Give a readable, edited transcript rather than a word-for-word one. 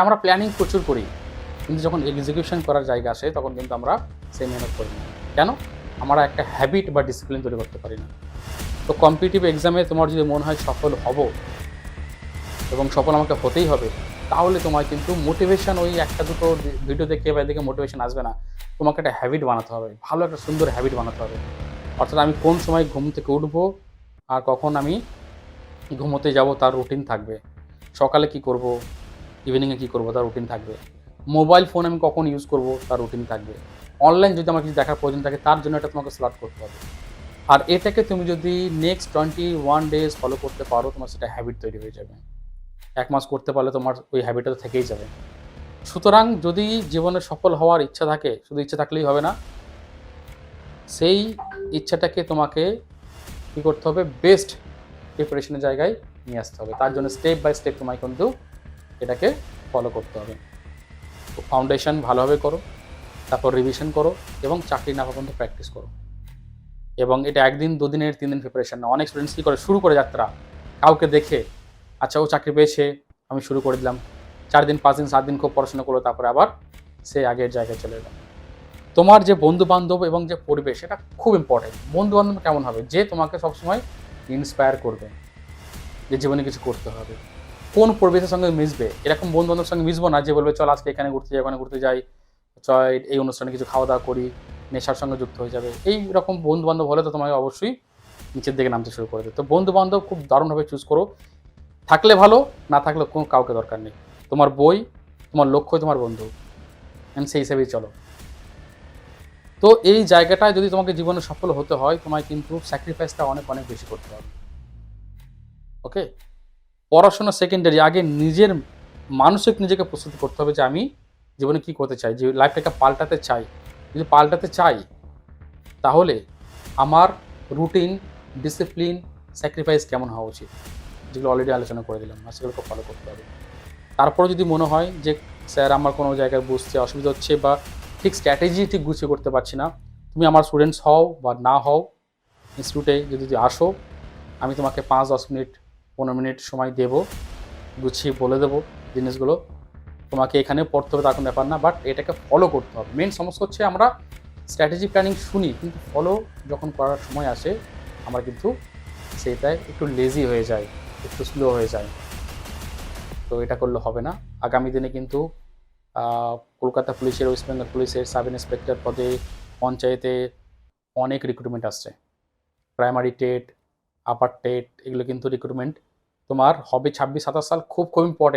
আমরা প্ল্যানিং প্রচুর করি, কিন্তু যখন এক্সিকিউশন করার জায়গা আসে তখন কিন্তু আমরা সেই মেহনত করি না। কেন? আমরা একটা হ্যাবিট বা ডিসিপ্লিন তৈরি করতে পারি না। তো কম্পিটিটিভ এক্সামে তোমার যদি মনে হয় সফল হব এবং সফল আমাকে হতেই হবে, তাহলে তোমার কিন্তু মোটিভেশন ওই একটা দুটো ভিডিও দেখে বা এদিকে মোটিভেশন আসবে না। তোমাকে একটা হ্যাবিট বানাতে হবে, ভালো একটা সুন্দর হ্যাবিট বানাতে হবে। অর্থাৎ আমি কোন সময় ঘুম থেকে উঠবো আর কখন আমি ঘুমোতে যাব তার রুটিন থাকবে। সকালে কি করব, ইভিনিংয়ে কী করবো তার রুটিন থাকবে। মোবাইল ফোন আমি কখন ইউজ করব তার রুটিন থাকবে। অনলাইন যদি আমার কিছু দেখার প্রয়োজন থাকে তার জন্য এটা তোমাকে স্লট করতে হবে। আর এটাকে তুমি যদি নেক্সট 21 ডেজ ফলো করতে পারো, তোমার সেটা হ্যাবিট তৈরি হয়ে যাবে। ১ মাস করতে পারলে তোমার ওই হ্যাবিটটা তো থেকেই যাবে। সুতরাং যদি জীবনে সফল হওয়ার ইচ্ছা থাকে, শুধু ইচ্ছা থাকলেই হবে না। সেই ইচ্ছাটাকে তোমাকে কী করতে হবে? বেস্ট প্রিপারেশনের জায়গায় নিয়ে আসতে হবে। তার জন্য স্টেপ বাই স্টেপ তোমায় কিন্তু এটাকে ফলো করতে হবে। তো ফাউন্ডেশন ভালোভাবে করো, তারপর রিভিশন করো এবং চাকরি না পাওয়া পর্যন্ত প্র্যাকটিস করো। এবং এটা ১ দিন ২ দিনের ৩ দিন প্রিপারেশন না। অনেক স্টুডেন্টস কী করে? শুরু করে যাত্রা কাউকে দেখে, আচ্ছা ও চাকরি পেয়েছে, আমি শুরু করে দিলাম। ৪ দিন ৫ দিন ৭ দিন খুব পড়াশোনা করলো, তারপরে আবার সে আগের জায়গায় চলে এলো। তোমার যে বন্ধু-বান্ধব এবং যে পরিবেশ, এটা খুব ইম্পর্টেন্ট। বন্ধু-বান্ধব কেমন হবে? যে তোমাকে সবসময় ইন্সপায়ার করবে যে জীবনে কিছু করতে হবে। কোন পরিবেশের সঙ্গে মিশবে? এরকম বন্ধু-বান্ধবের সঙ্গে মিশবো না যে বলবে, "চল আজকে এখানে ঘুরতে যাই, ওখানে ঘুরতে যাই। চল এই অনুষ্ঠানে কিছু খাওয়া-দাওয়া করি।" নেশার সঙ্গে যুক্ত হয়ে যাবে। এইরকম বন্ধু-বান্ধব হলে তো তোমাকে অবশ্যই নিচের দিকে নামতে শুরু করে দেবে। তো বন্ধু-বান্ধব খুব দারুণভাবে চুজ করো। থাকলে ভালো, না থাকলে কাউকে দরকার নেই। তোমার বই, তোমার লক্ষ্যই তোমার বন্ধু। অ্যান্ড সেই হিসেবেই চলো। তো এই জায়গাটায় যদি তোমাকে জীবনে সফল হতে হয়, তোমায় কিন্তু স্যাক্রিফাইসটা অনেক, অনেক বেশি করতে হবে। ওকে? পড়াশোনা সেকেন্ডারি, আগে নিজের মানসিক নিজেকে প্রস্তুতি করতে হবে যে আমি জীবনে কী করতে চাই, যে লাইফটাকে পাল্টাতে চাই। যদি পাল্টাতে চাই তাহলে আমার রুটিন, ডিসিপ্লিন, স্যাক্রিফাইস কেমন হওয়া উচিত, যেগুলো অলরেডি আলোচনা করে দিলাম, আর সেগুলোকে ফলো করতে হবে। তারপরে যদি মনে হয় যে স্যার আমার কোনো জায়গায় বুঝতে অসুবিধা হচ্ছে বা ঠিক স্ট্র্যাটেজি ঠিক গুছিয়ে করতে পারছি না, তুমি আমার স্টুডেন্টস হও বা না হও, ইনস্টিটিউটে যদি আসো, আমি তোমাকে ৫-১০ মিনিট ১৫ মিনিট সময় দেবো, গুছিয়ে বলে দেবো জিনিসগুলো। তোমাকে এখানে পড়তে হবে তার কোনো ব্যাপার না, বাট এটাকে ফলো করতে হবে। মেইন সমস্যা হচ্ছে আমরা স্ট্র্যাটেজি প্ল্যানিং শুনি, কিন্তু ফলো যখন করার সময় আসে আমরা কিন্তু সেটায় একটু লেজি হয়ে যাই, একটু স্লো হয়ে যায়। তো এটা করলে হবে না। আগামী দিনে কিন্তু কলকাতা পুলিশের, ওয়েস্ট বেঙ্গল পুলিশের সাব ইন্সপেক্টর পদে, পঞ্চায়েতে অনেক রিক্রুটমেন্ট আসছে। প্রাইমারি টেট, আপার টেট এগুলো কিন্তু রিক্রুটমেন্ট তোমার হবে ২৬-২৭ সাল, খুব, খুব ইম্পর্টেন্ট।